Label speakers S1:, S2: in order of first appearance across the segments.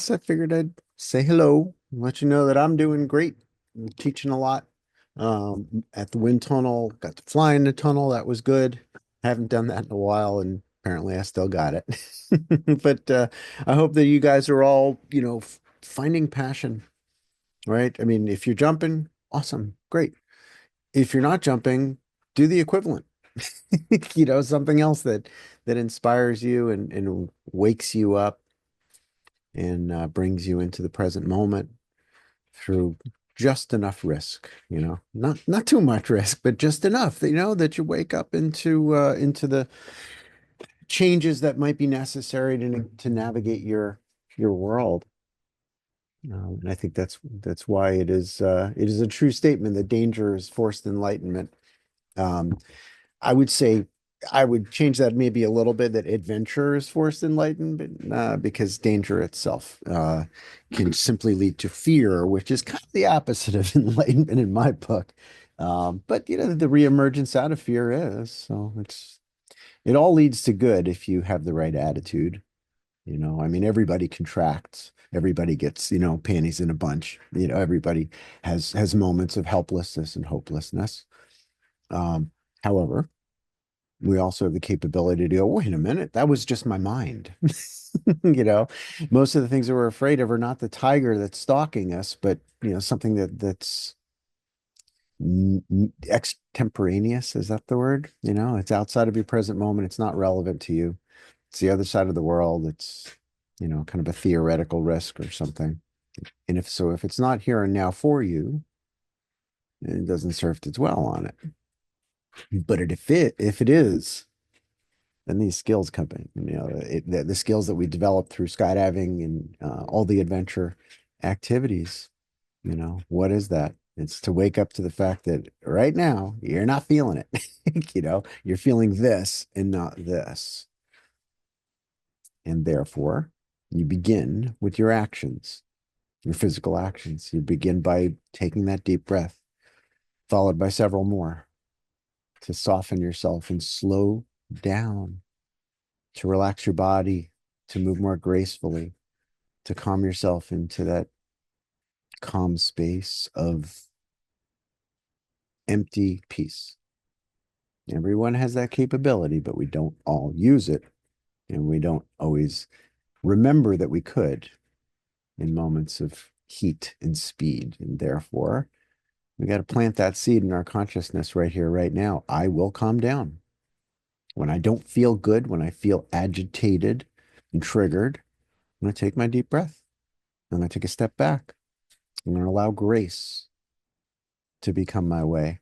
S1: guess I figured I'd say hello and let you know that I'm doing great. I'm teaching a lot at the wind tunnel. Got to fly in the tunnel. That was good. Haven't done that in a while, and apparently I still got it. But I hope that you guys are all, finding passion, right? I mean, if you're jumping, awesome, great. If you're not jumping, do the equivalent. Something else that inspires you and wakes you up and brings you into the present moment through just enough risk, not too much risk, but just enough, that you wake up into the changes that might be necessary to navigate your world. And I think that's why it is a true statement that danger is forced enlightenment. Um, I would say I would change that maybe a little bit, that adventure is forced enlightenment, because danger itself can simply lead to fear, which is kind of the opposite of enlightenment in my book. But the reemergence out of fear is, so it all leads to good if you have the right attitude. I mean, everybody contracts. Everybody gets, panties in a bunch. Everybody has moments of helplessness and hopelessness. However, we also have the capability to go, wait a minute, that was just my mind. You know, most of the things that we're afraid of are not the tiger that's stalking us, but something that's extemporaneous. Is that the word? It's outside of your present moment. It's not relevant to you. It's the other side of the world. It's, kind of a theoretical risk or something. And if it's not here and now for you, it doesn't serve to dwell on it. But if it is, then these skills come in. The skills that we develop through skydiving and all the adventure activities. What is that? It's to wake up to the fact that right now you're not feeling it. You're feeling this and not this. And therefore, you begin with your actions, your physical actions. You begin by taking that deep breath, followed by several more, to soften yourself and slow down, to relax your body, to move more gracefully, to calm yourself into that calm space of empty peace. Everyone has that capability, but we don't all use it. And we don't always remember that we could in moments of heat and speed. And therefore, we got to plant that seed in our consciousness right here, right now. I will calm down. When I don't feel good, when I feel agitated and triggered, I'm going to take my deep breath. I'm going to take a step back. I'm going to allow grace to become my way,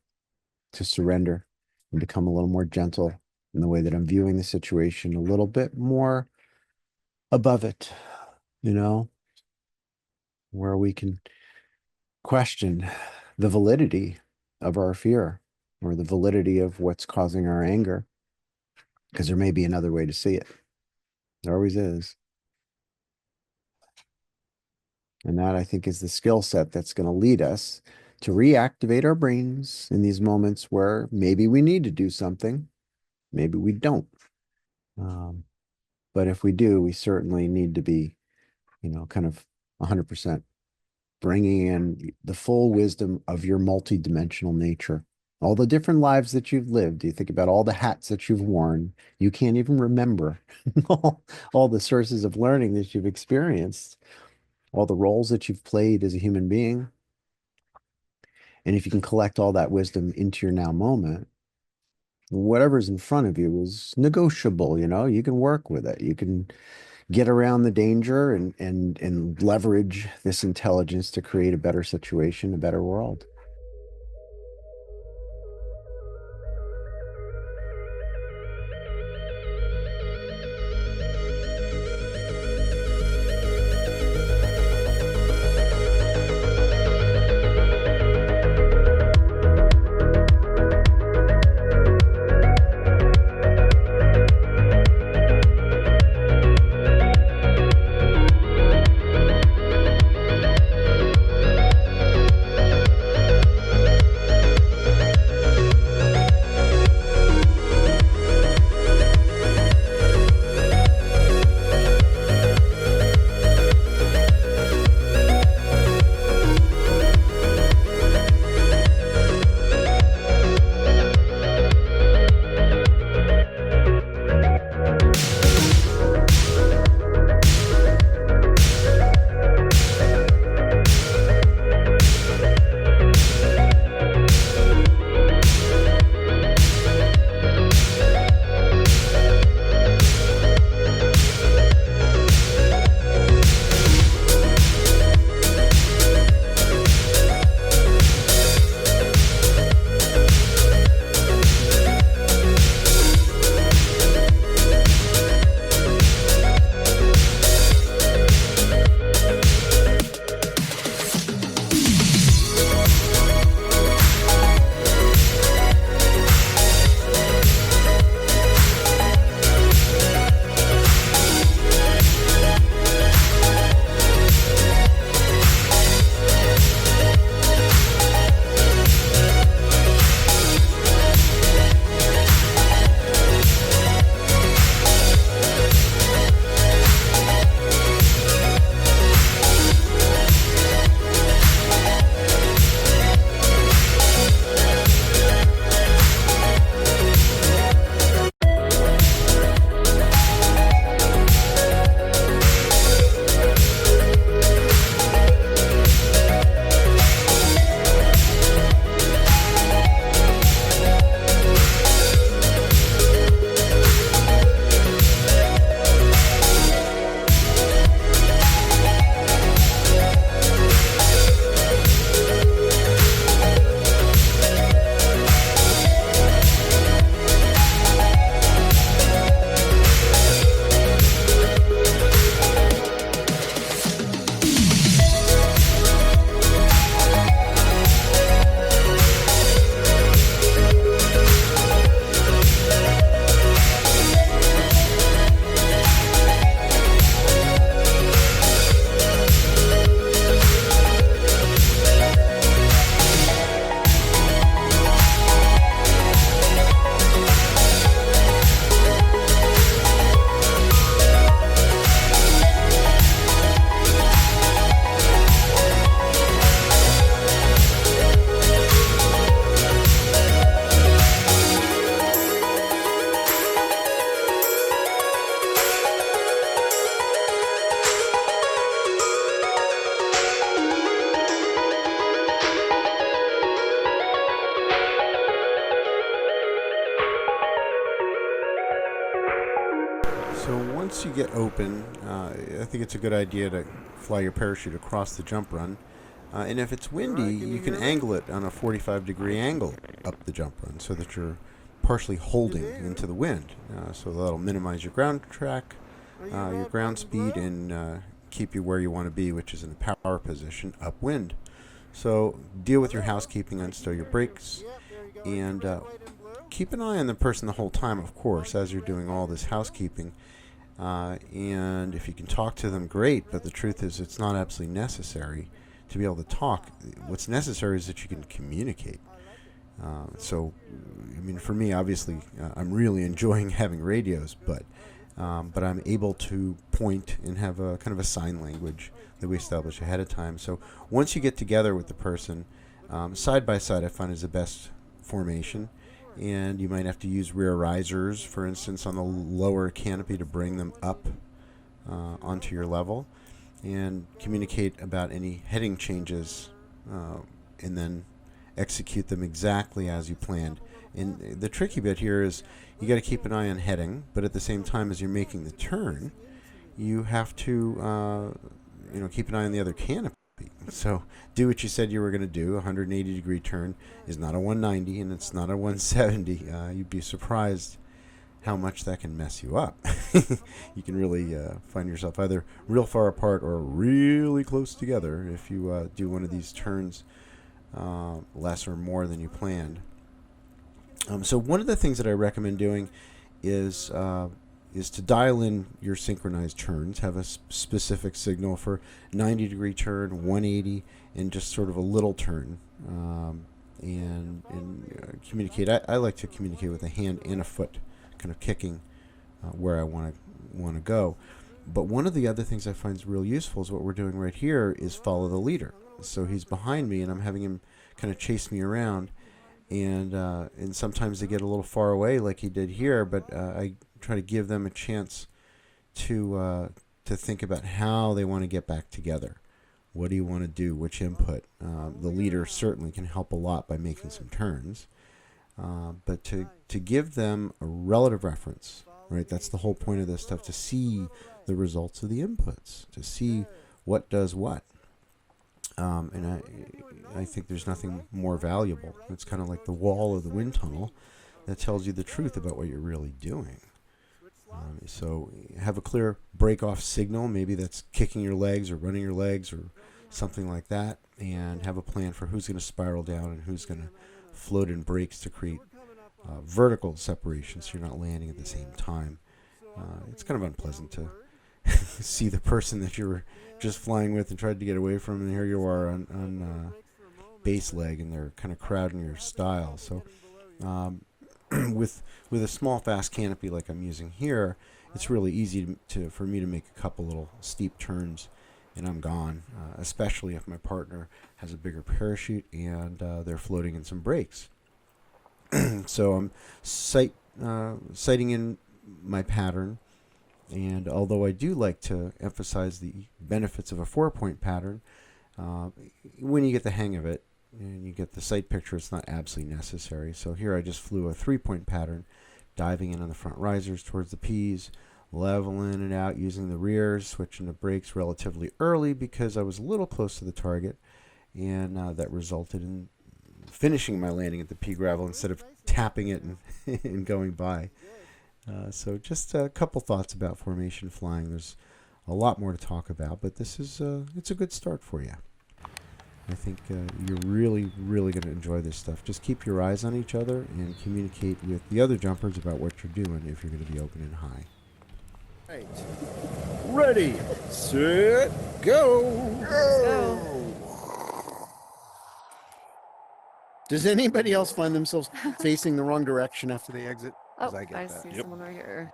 S1: to surrender and become a little more gentle in the way that I'm viewing the situation, a little bit more above it, where we can question the validity of our fear or the validity of what's causing our anger, because there may be another way to see it. There always is. And that, I think, is the skill set that's going to lead us to reactivate our brains in these moments where maybe we need to do something, maybe we don't. But if we do, we certainly need to be, kind of 100% bringing in the full wisdom of your multidimensional nature. All the different lives that you've lived. You think about all the hats that you've worn. You can't even remember all the sources of learning that you've experienced, all the roles that you've played as a human being. And if you can collect all that wisdom into your now moment, whatever's in front of you is negotiable. You can work with it. You can get around the danger and leverage this intelligence to create a better situation, a better world. once you get open, I think it's a good idea to fly your parachute across the jump run. And if it's windy, you can angle it on a 45-degree angle up the jump run so that you're partially holding into the wind. So that'll minimize your ground track, your ground speed, and keep you where you want to be, which is in a power position upwind. So deal with your housekeeping, unstow your brakes, and keep an eye on the person the whole time, of course, as you're doing all this housekeeping. And if you can talk to them, great, but the truth is it's not absolutely necessary to be able to talk. What's necessary is that you can communicate. So, I mean, for me, obviously, I'm really enjoying having radios, but I'm able to point and have a kind of a sign language that we establish ahead of time. So once you get together with the person, side by side, I find is the best formation. And you might have to use rear risers, for instance, on the lower canopy to bring them up onto your level, and communicate about any heading changes, and then execute them exactly as you planned. And the tricky bit here is you got to keep an eye on heading, but at the same time as you're making the turn, you have to keep an eye on the other canopy. So do what you said you were going to do. A 180-degree turn is not a 190, and it's not a 170. You'd be surprised how much that can mess you up. You can really find yourself either real far apart or really close together if you do one of these turns less or more than you planned. So one of the things that I recommend doing is to dial in your synchronized turns, have a specific signal for 90-degree turn, 180, and just sort of a little turn, and communicate. I like to communicate with a hand and a foot, kind of kicking where I want to go. But one of the other things I find is real useful is what we're doing right here is follow the leader. So he's behind me, and I'm having him kind of chase me around, and sometimes they get a little far away, like he did here. But I try to give them a chance to think about how they want to get back together. What do you want to do? Which input? The leader certainly can help a lot by making some turns, but to give them a relative reference, right? That's the whole point of this stuff, to see the results of the inputs, to see what does what. And I think there's nothing more valuable. It's kind of like the wall of the wind tunnel that tells you the truth about what you're really doing. So have a clear break-off signal. Maybe that's kicking your legs or running your legs or something like that, and have a plan for who's going to spiral down and who's going to float in brakes to create vertical separation so you're not landing at the same time. It's kind of unpleasant to see the person that you were just flying with and tried to get away from, and here you are on base leg, and they're kind of crowding your style. So with a small fast canopy like I'm using here, it's really easy for me to make a couple little steep turns and I'm gone, especially if my partner has a bigger parachute and they're floating in some brakes. So I'm sighting in my pattern, and although I do like to emphasize the benefits of a 4-point pattern, when you get the hang of it and you get the sight picture, it's not absolutely necessary. So here I just flew a 3-point pattern, diving in on the front risers towards the P's, leveling it out using the rears, switching to brakes relatively early because I was a little close to the target, and that resulted in finishing my landing at the P gravel instead of tapping it and going by. So just a couple thoughts about formation flying. There's a lot more to talk about, but this is it's a good start for you. I think you're really, really going to enjoy this stuff. Just keep your eyes on each other and communicate with the other jumpers about what you're doing if you're going to be open and high.
S2: Right. Ready, set, go.
S1: Does anybody else find themselves facing the wrong direction after they exit?
S3: Oh,
S1: I get
S3: I
S1: that.
S3: see someone right here.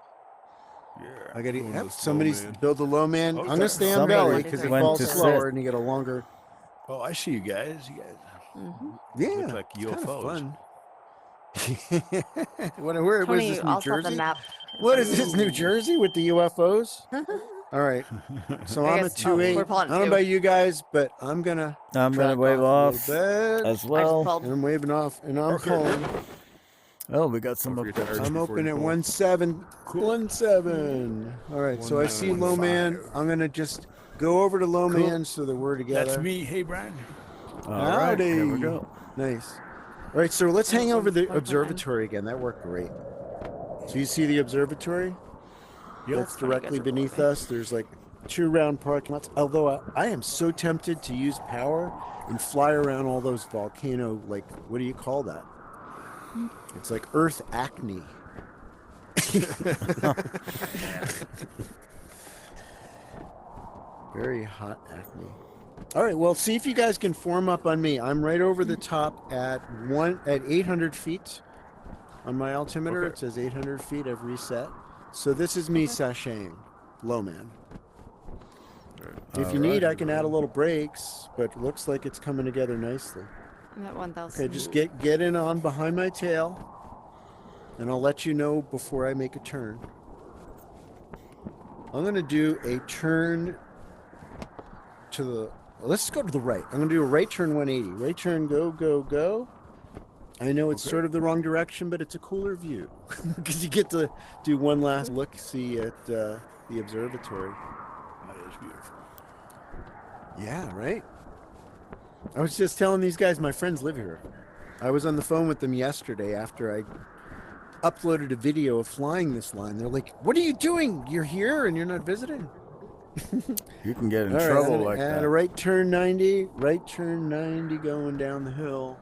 S2: Yeah.
S1: I got
S2: Doing
S1: to
S2: this
S1: somebody's
S2: low man.
S1: build a low man.
S2: Oh,
S1: I'm going to stay on
S4: somebody
S1: belly because it
S3: went
S1: falls
S3: to
S1: slower
S4: sit.
S1: and you get a longer.
S2: Oh, I see you guys. You guys
S3: Mm-hmm.
S1: Yeah,
S2: look like
S1: it's kind of
S2: UFOs.
S1: fun. Where is
S3: Tony,
S1: this,
S3: you
S1: New
S3: also have the
S1: Jersey?
S3: map.
S1: What is this, New Jersey with the UFOs? All right, so
S3: I
S1: I'm
S3: guess-
S1: a 2-8.
S3: we're
S1: I
S3: pulling
S1: don't know
S3: two.
S1: about you guys, but I'm gonna
S4: I'm gonna
S1: track
S4: wave
S1: off
S4: off
S1: a little bit.
S4: as well.
S3: pulled.
S1: And I'm waving off, and I'm
S2: Okay.
S1: pulling.
S3: Oh, we got some
S2: Don't
S3: up
S2: forget to
S3: there.
S2: arch
S1: I'm
S2: before
S1: open
S2: you
S1: at
S2: pull.
S1: 17.
S2: Cool.
S1: 17. All right, so I see
S2: 19,
S1: low man.
S2: 15.
S1: I'm gonna just go over to low
S2: Cool.
S1: man so that we're together.
S2: That's me. Hey, Brian.
S3: All right,
S1: Howdy.
S3: here we go.
S1: Nice. All right, so let's hang
S4: Oh,
S1: over the
S4: 1.9.
S1: observatory again. That worked great. So you see the observatory?
S2: Yep.
S1: That's
S4: funny, you
S1: directly
S4: guys are
S1: beneath
S4: below me.
S1: us. There's like 2 round parking lots. Although I am so tempted to use power and fly around all those volcano, like, what do you call that? It's like Earth acne. Very hot acne. All right, well, see if you guys can form up on me. I'm right over the top at 800 feet on my altimeter.
S2: Okay.
S1: It says 800 feet. I've reset. So this is me sashaying, low man. If you need, I can add a little brakes, but it looks like it's coming together nicely.
S4: I'm at 1,000.
S1: Okay, just get in on behind my tail, and I'll let you know before I make a turn. I'm going to do a turn to the... Let's go to the right. I'm going to do a right turn 180. Right turn, go, go, go. I know it's sort of the wrong direction, but it's a cooler view because you get to do one last look-see at the observatory.
S2: That is beautiful.
S1: Yeah, right? I was just telling these guys my friends live here. I was on the phone with them yesterday after I uploaded a video of flying this line. They're like, "What are you doing? You're here and you're not visiting?"
S3: You can get in
S1: All right,
S3: trouble
S1: I'm gonna
S3: like
S1: add
S3: that.
S1: a right turn 90 going down the hill.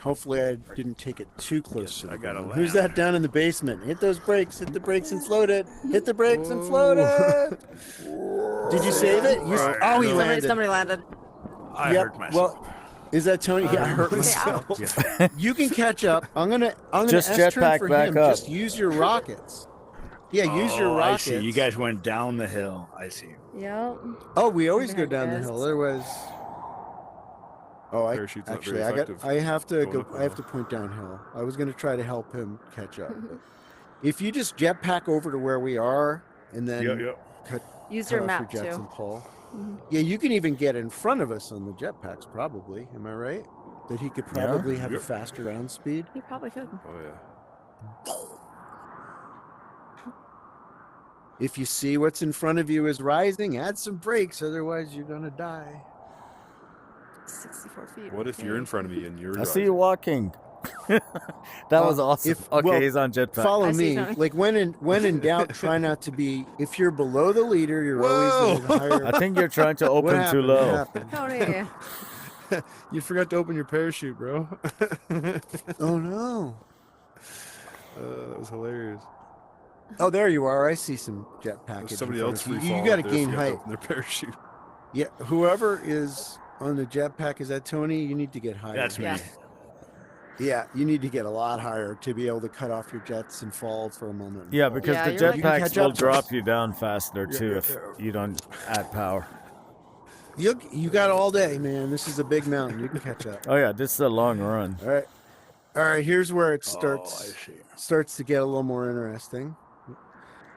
S1: Hopefully I didn't take it too close to the
S2: I gotta
S1: ground. Who's
S2: land.
S1: that down in the basement? Hit those brakes, hit the brakes and float it. Hit the brakes and float it. Did you save it? Oh, he landed.
S4: Somebody landed.
S2: I hurt myself.
S1: Well, is that Tony? Yeah, I hurt myself. You can catch up. I'm gonna
S3: Just
S1: S-turn
S3: jetpack
S1: for
S3: back
S1: him.
S3: up.
S1: Just use your rockets. Yeah, use your
S2: I
S1: rockets.
S2: see. You guys went down the hill. I see.
S4: Yep.
S1: Oh, we always go
S4: Behind
S1: down the
S4: guys.
S1: hill. There was. Oh,
S2: Parachute's not
S1: actually,
S2: very effective
S1: I have to
S2: going
S1: go.
S2: up the
S1: I have
S2: hill.
S1: to point downhill. I was gonna try to help him catch up. But if you just jetpack over to where we are and then cut
S4: Use your
S1: off
S4: map
S1: your jets
S4: too.
S1: and pull. Yeah, you can even get in front of us on the jetpacks. Probably, am I right? That he could probably have a faster ground speed.
S4: You probably could.
S2: Oh yeah.
S1: If you see what's in front of you is rising, add some brakes, otherwise you're gonna die.
S4: 64 feet.
S2: What if you're in front of me and you're
S3: I see you walking. That was awesome. Okay, he's on jetpack.
S1: Follow
S4: I see
S1: me.
S4: Tony.
S1: Like when in doubt, try not to be. If you're below the leader, you're always the higher.
S3: I think you're trying to
S1: What
S3: open too
S1: happened?
S3: low.
S1: What happened?
S4: Tony.
S2: You forgot to open your parachute, bro.
S1: Oh no!
S2: That was hilarious.
S1: Oh, there you are. I see some jet package.
S2: Somebody else free fall.
S1: You got to
S2: up there,
S1: gain
S2: forgot to
S1: height.
S2: open their parachute.
S1: Yeah, whoever is on the jetpack, is that Tony? You need to get higher.
S2: That's me.
S4: Yeah.
S1: Yeah, you need to get a lot higher to be able to cut off your jets and fall for a moment.
S3: Yeah, because
S4: Yeah,
S3: the
S4: you're like-
S3: jetpacks
S1: catch
S3: will
S1: up to
S3: drop
S1: us.
S3: you down faster too if you don't add power.
S1: You got all day, man. This is a big mountain. You can catch up.
S3: Oh yeah, this is a long run.
S1: All right. Here's where it
S2: Oh,
S1: starts.
S2: I see.
S1: Starts to get a little more interesting.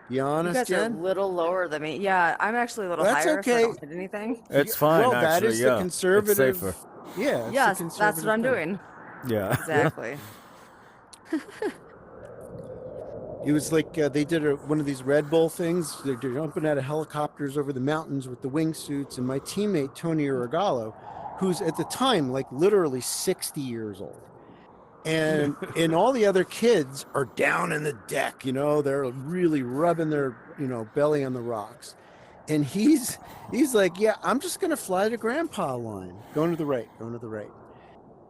S1: You
S4: You
S1: honest,
S4: guys are a
S1: Jen?
S4: little lower than me. Yeah, I'm actually a little
S1: That's
S4: higher. So I
S1: okay.
S4: don't hit anything.
S3: It's fine
S1: Well,
S3: actually.
S1: that is
S3: yeah,
S1: the conservative.
S3: It's safer.
S1: Yeah. it's the
S4: Yes, that's
S1: conservative
S4: what I'm
S1: thing.
S4: doing.
S3: Yeah.
S4: Exactly.
S1: It was like they did one of these Red Bull things. They're jumping out of helicopters over the mountains with the wingsuits. And my teammate, Tony Regalo, who's at the time like literally 60 years old. And all the other kids are down in the deck, they're really rubbing their, belly on the rocks. And he's like, yeah, I'm just going to fly the grandpa line, going to the right.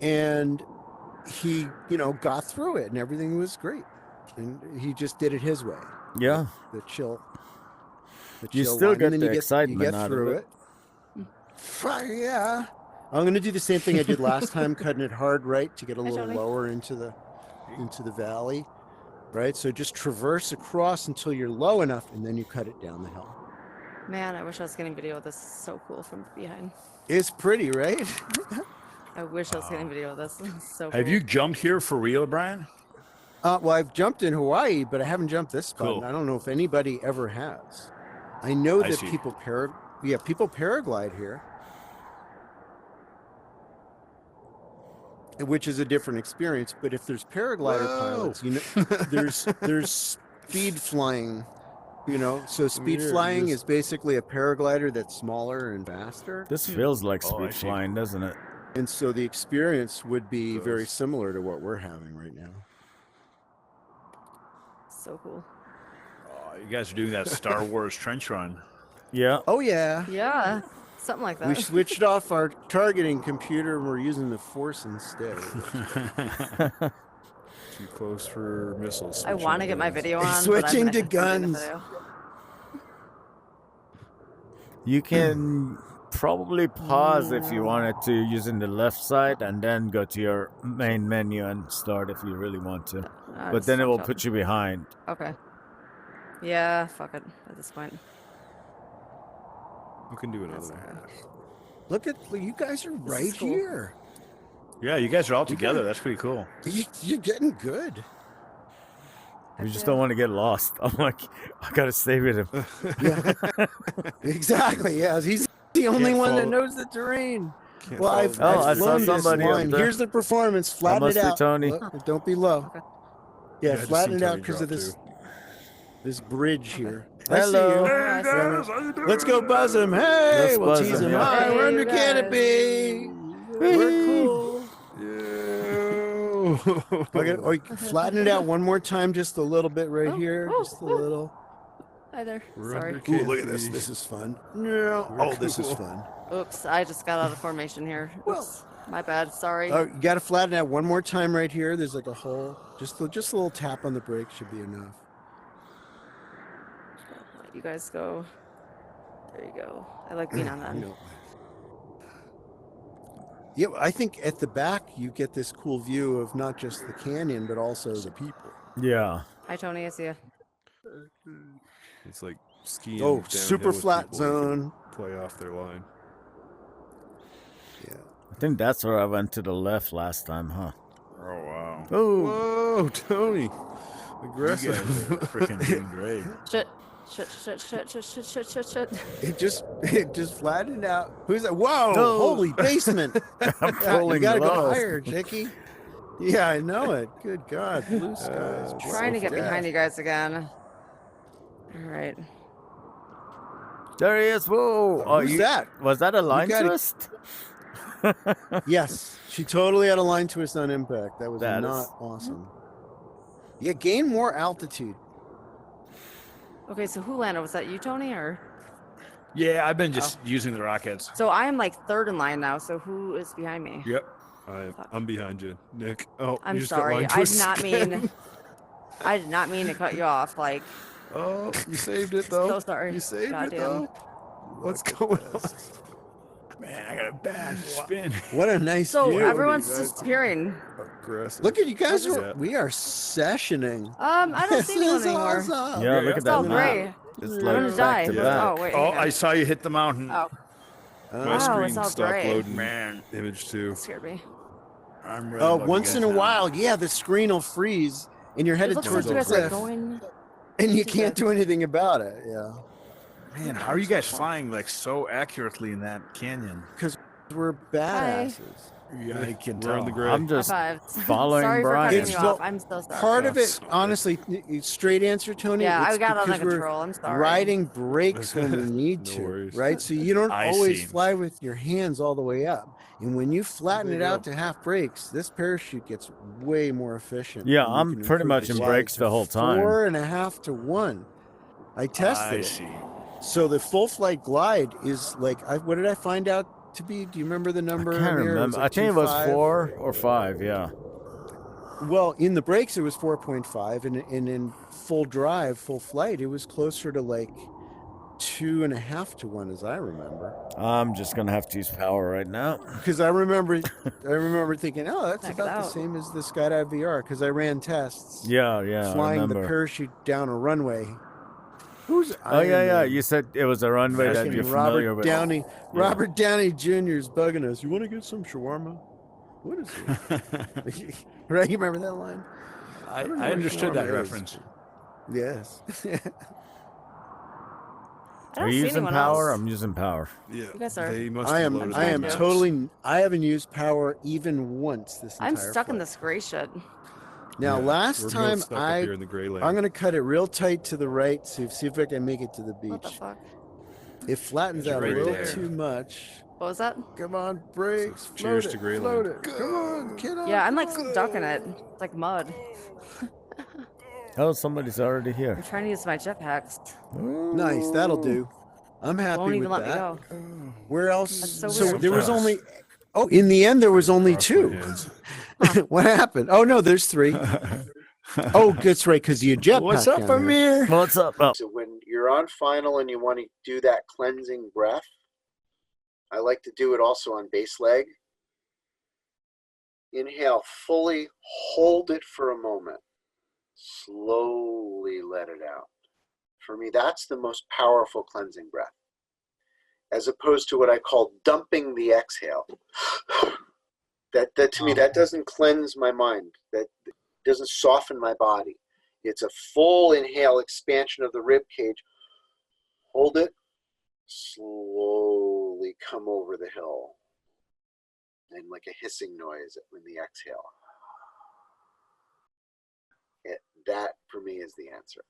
S1: And he, got through it and everything was great. And he just did it his way.
S3: Yeah.
S1: The chill.
S3: You still
S1: line.
S3: get
S1: And then
S3: the
S1: you
S3: excitement
S1: get
S3: out
S1: through
S3: of
S1: it. Yeah. I'm going to do the same thing I did last time, cutting it hard right to get a little
S4: Tony.
S1: lower into the valley. Right? So just traverse across until you're low enough and then you cut it down the hill.
S4: Man, I wish I was getting video of this. This is so cool from behind.
S1: It's pretty, right?
S4: I wish I was getting video of this. This is so
S2: Have
S4: cool.
S2: you jumped here for real, Brian?
S1: Well, I've jumped in Hawaii, but I haven't jumped this spot.
S2: Cool.
S1: And I don't know if anybody ever has. I know
S2: I
S1: that
S2: see.
S1: people paraglide here. which is a different experience. But if there's paraglider pilots, there's speed flying. So speed flying is basically a paraglider that's smaller and faster.
S3: This feels like
S2: I
S3: speed
S2: see.
S3: flying, doesn't it?
S1: And so the experience would be very similar to what we're having right now.
S4: So cool.
S2: Oh, you guys are doing that Star Wars trench run.
S3: Yeah.
S1: Oh yeah.
S4: Yeah, something like that.
S1: We switched off our targeting computer and we're using the Force instead.
S2: Too close for missiles.
S4: I want to get my video on.
S1: Switching
S4: but
S1: to
S4: I've been
S1: guns.
S3: You can probably pause if you wanted to using the left side and then go to your main menu and start if you really want to. But then it will put you behind.
S4: Okay. Yeah, fuck it at this point.
S2: We can do
S4: That's
S2: another.
S4: okay.
S1: Look at you guys are right
S4: cool.
S1: here.
S2: Yeah, you guys are all together. That's pretty cool.
S1: You're getting good.
S3: We just don't want to get lost. I'm like, I gotta stay with him.
S1: Yeah. Exactly. Yeah, he's the only one that knows the terrain. Well, I've
S3: I saw
S1: flown this
S3: somebody up
S1: line.
S3: there.
S1: Here's the performance. Flatten
S3: must
S1: it
S3: be
S1: out.
S3: Tony.
S1: Look, don't be low.
S4: Okay.
S1: Yeah,
S2: I just
S1: flatten
S2: seen
S1: it out
S2: Tony
S1: because of
S2: drop,
S1: this bridge here.
S3: Hello.
S1: I see you.
S4: Hey,
S2: guys,
S1: Let's go buzz him. Hey,
S3: Let's
S1: we'll
S3: buzz
S1: tease
S3: him,
S1: him.
S3: yeah.
S1: Hi, we're
S4: Hey,
S1: under
S4: you guys.
S1: Canopy. We're cool.
S2: Yeah.
S1: Okay, flatten it out one more time, just a little bit right
S4: Oh,
S1: here,
S4: oh,
S1: just a
S4: oh.
S1: little.
S4: Hi there.
S2: We're
S4: Sorry.
S2: under
S1: Ooh, look at this.
S2: Canopy.
S1: This is fun. No. Oh, this is
S2: cool.
S1: fun.
S4: Oops, I just got out of formation here. Oops, my bad. Sorry.
S1: Oh, you got to flatten out one more time right here. There's like a hole. Just a little tap on the brake should be enough.
S4: Let you guys go. There you go. I like being on that.
S1: Yeah, I think at the back you get this cool view of not just the canyon but also the people.
S3: Yeah.
S4: Hi, Tony. I see you.
S2: It's like skiing.
S1: Oh,
S2: downhill
S1: super
S2: with
S1: flat
S2: people. They can
S1: zone.
S2: Play off their line.
S1: Yeah.
S3: I think that's where I went to the left last time, huh?
S2: Oh wow.
S3: Oh.
S2: Whoa, Tony.
S5: You
S2: Aggressive.
S5: guys are freaking doing great.
S4: Shit. Shit.
S1: It just flattened out. Who's that? Whoa!
S3: No.
S1: Holy basement!
S3: I'm
S1: Yeah, you
S3: pulling
S1: gotta go
S3: low.
S1: higher, Jackie. Yeah, I know it. Good God, blue skies.
S4: Trying to get behind you guys again. All right.
S3: There he is. Whoa. Oh,
S1: Who's that?
S3: Was that a line
S1: gotta-
S3: twist?
S1: Yes, she totally had a line twist on impact. That was
S3: That
S1: not
S3: is-
S1: awesome. Yeah, gain more altitude.
S4: Okay, so who landed? Was that you, Tony, or?
S2: Yeah, I've been just using the rockets.
S4: So I am like third in line now. So who is behind me?
S2: Yep. I'm behind you, Nick. Oh,
S4: I'm
S2: you just got
S4: sorry.
S2: line
S4: I did
S2: twists
S4: not
S2: again.
S4: mean. I did not mean to cut you off. Like,
S2: Oh, you saved it though.
S4: so sorry.
S2: You saved it
S4: Goddamn.
S2: though. What's going on?
S5: Man, I got a bad spin.
S1: What a nice
S4: So
S1: view.
S4: everyone's
S2: guys-
S4: disappearing.
S2: Aggressive.
S1: Look at you guys.
S2: Yeah.
S1: We are sessioning.
S4: I don't see anyone anymore.
S1: awesome.
S3: Yeah,
S2: Yeah,
S3: look
S2: yeah.
S3: at
S4: It's
S3: that
S4: all
S3: map.
S4: gray.
S3: It's
S4: I'm
S3: like
S4: gonna
S3: back
S4: die.
S3: to
S2: Yeah.
S3: back.
S4: Oh wait.
S2: Oh,
S4: hang on.
S2: I saw you hit the mountain.
S4: Oh,
S2: My
S4: Oh,
S2: screen
S4: it's all
S2: stopped
S4: gray.
S2: loading.
S5: Man,
S2: Image too.
S4: that scared me.
S5: I'm ready.
S1: Oh,
S5: to bug
S1: once
S5: you
S1: in a
S5: guys now.
S1: while, yeah, the screen will freeze and you're
S4: It
S1: headed
S4: looks like
S1: towards
S4: you
S1: the
S4: guys are
S1: cliff,
S4: going.
S1: and you
S4: too
S1: can't
S4: good.
S1: do anything about it. Yeah,
S5: Man, how are you guys flying like so accurately in that canyon?
S1: because we're badasses.
S5: Yeah, I can
S2: We're on
S5: tell.
S2: the grid.
S3: I'm just
S4: High five.
S3: following
S4: Sorry for
S3: Brian.
S4: cutting
S1: It's
S4: you
S1: well,
S4: off. I'm so sorry.
S1: Part of
S2: Yeah,
S1: it,
S2: so good.
S1: honestly, straight answer, Tony.
S4: Yeah, I
S1: it's
S4: got it under
S1: because we're
S4: control. I'm sorry.
S1: riding brakes when we need
S2: No
S1: to,
S2: worries.
S1: right? So you don't
S5: I
S1: always
S5: see.
S1: fly with your hands all the way up. And when you flatten
S2: There
S1: it
S2: you
S1: out
S2: go.
S1: to half brakes, this parachute gets way more efficient.
S3: Yeah,
S1: and you
S3: I'm
S1: can
S3: pretty
S1: improve
S3: much
S1: the
S3: in
S1: glide
S3: brakes
S1: to
S3: the whole time.
S1: 4.5 to 1. I tested
S5: I
S1: it.
S5: see.
S1: So the full flight glide is like, what did I find out to be? Do you remember the
S3: I
S1: number?
S3: can't
S1: Amir?
S3: remember. I
S1: like
S3: think it was
S1: 2.5?
S3: 4 or 5. Yeah.
S1: Well, in the brakes, it was 4.5, and in full drive, full flight, it was closer to like 2.5 to 1, as I remember.
S3: I'm just gonna have to use power right now.
S1: Because I remember thinking, oh, that's
S4: Check it
S1: about the
S4: out.
S1: same as the Skydive VR, because I ran tests
S3: Yeah. I
S1: flying the
S3: remember.
S1: parachute down a runway. Who's
S3: Oh yeah.
S1: Iron Man?
S3: You said it was a runway that
S1: Fucking
S3: you're familiar with.
S1: Robert Downey Jr. is bugging us. You want to get some shawarma? What is it? Right? You remember that line?
S5: I
S1: don't know what
S5: understood that
S1: shawarma is.
S5: reference.
S1: Yes.
S4: I
S3: Are
S4: don't
S3: you
S4: see
S3: using
S4: anyone
S3: power?
S4: else.
S3: I'm using power.
S5: Yeah,
S4: You guys are-
S5: they must
S1: I
S5: have
S1: am
S5: loaded
S1: I
S5: the
S1: am
S4: maps.
S1: totally I haven't used power even once this entire
S4: I'm stuck in
S1: flight.
S4: this gray shit.
S1: Now
S5: Yeah,
S1: last
S5: we're
S1: time
S5: both stuck up here in the gray lane.
S1: I'm gonna cut it real tight to the right, see if I can make it to the
S4: What the
S1: beach.
S4: fuck?
S1: It flattens
S5: You're
S1: out a
S5: right
S1: little
S5: there.
S1: too much.
S4: What was that?
S1: Come on, brakes,
S5: So,
S1: float
S5: cheers
S1: it,
S5: to Greyland.
S1: float it. Come on, get on.
S4: Yeah, I'm
S1: come
S4: like
S1: on.
S4: stuck in it. It's like mud.
S3: Oh, somebody's already here.
S4: I'm trying to use my jetpacks.
S1: Nice, that'll do. I'm happy
S4: Won't even
S1: with
S4: let me
S1: that.
S4: go.
S1: Where else?
S4: That's so
S1: So
S4: weird.
S1: there was
S5: Sometimes.
S1: only. Oh, in the end, there was only
S5: Cross my
S1: two.
S5: hands.
S1: What happened? Oh no, there's three. Oh, that's right, because you jetpack.
S3: What's up,
S1: down there.
S3: Amir? What's up? Oh.
S1: So when you're on final and you want to do that cleansing breath, I like to do it also on base leg. Inhale fully, hold it for a moment. Slowly let it out. For me, that's the most powerful cleansing breath, as opposed to what I call dumping the exhale. That to me, that doesn't cleanse my mind. That doesn't soften my body. It's a full inhale, expansion of the rib cage. Hold it, slowly come over the hill. And like a hissing noise in the exhale. That for me is the answer.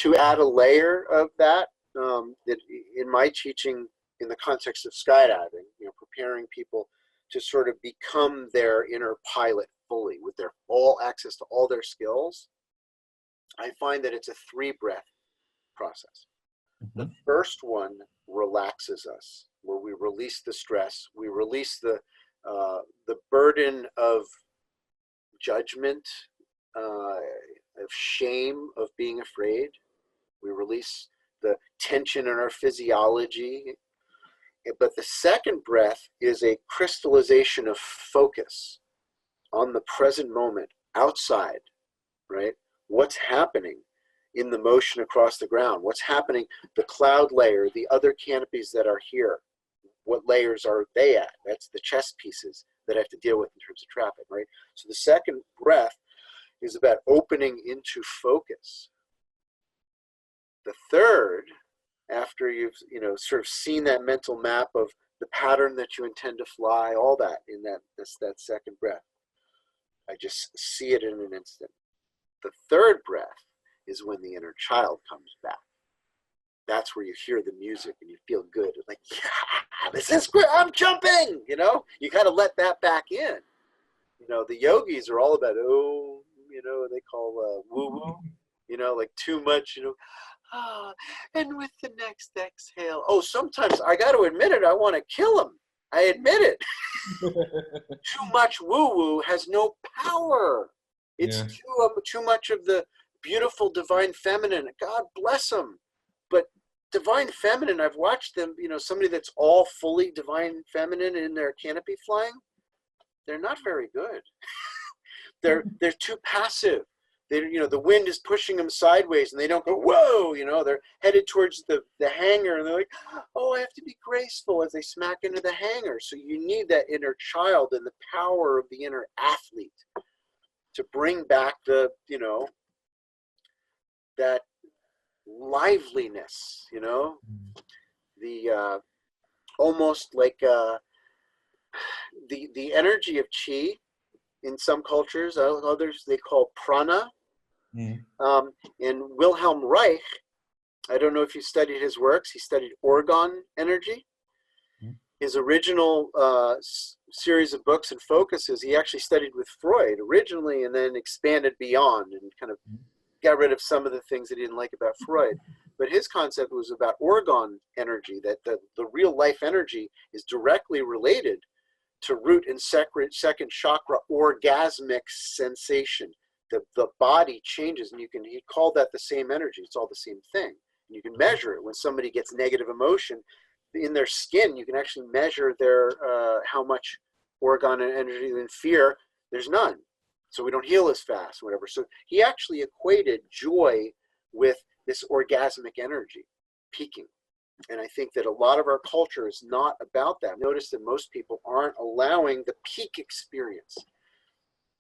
S1: To add a layer of that, that in my teaching in the context of skydiving, preparing people to sort of become their inner pilot fully with their all access to all their skills, I find that it's a 3-breath process. The first one relaxes us, where we release the stress, we release the burden of judgment, of shame, of being afraid. We release the tension in our physiology. But the second breath is a crystallization of focus on the present moment, outside, right? What's happening in the motion across the ground? What's happening, the cloud layer, the other canopies that are here? What layers are they at? That's the chess pieces that I have to deal with in terms of traffic, right? So the second breath is about opening into focus. The third, after you've sort of seen that mental map of the pattern that you intend to fly, all that in that second breath, I just see it in an instant. The third breath is when the inner child comes back. That's where you hear the music and you feel good. It's like, yeah, this is great. I'm jumping. You kind of let that back in. The yogis are all about they call woo woo. Like too much. And with the next exhale, sometimes I got to admit it, I want to kill him. I admit it. Too much woo-woo has no power. It's too much of the beautiful divine feminine. God bless them. But divine feminine, I've watched them, somebody that's all fully divine feminine in their canopy flying, they're not very good. They're too passive. The wind is pushing them sideways and they don't go, whoa, they're headed towards the hangar and they're like, I have to be graceful as they smack into the hangar. So you need that inner child and the power of the inner athlete to bring back the, that liveliness, the almost like the energy of chi. In some cultures, others they call prana. And Wilhelm Reich, I don't know if you studied his works, he studied orgone energy. His original series of books and focuses, he actually studied with Freud originally and then expanded beyond and kind of got rid of some of the things that he didn't like about Freud. But his concept was about orgone energy, that the real life energy is directly related to root and second chakra orgasmic sensation. The body changes, and he called that the same energy. It's all the same thing. And you can measure it when somebody gets negative emotion in their skin. You can actually measure their how much orgone and energy in fear. there's none. So we don't heal as fast, whatever. So he actually equated joy with this orgasmic energy, peaking. And I think that a lot of our culture is not about that. Notice that most people aren't allowing the peak experience,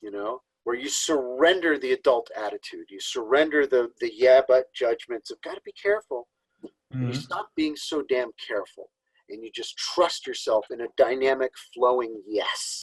S1: you know, where you surrender the adult attitude. You surrender the yeah, but judgments of got to be careful. And you stop being so damn careful. And you just trust yourself in a dynamic, flowing yes.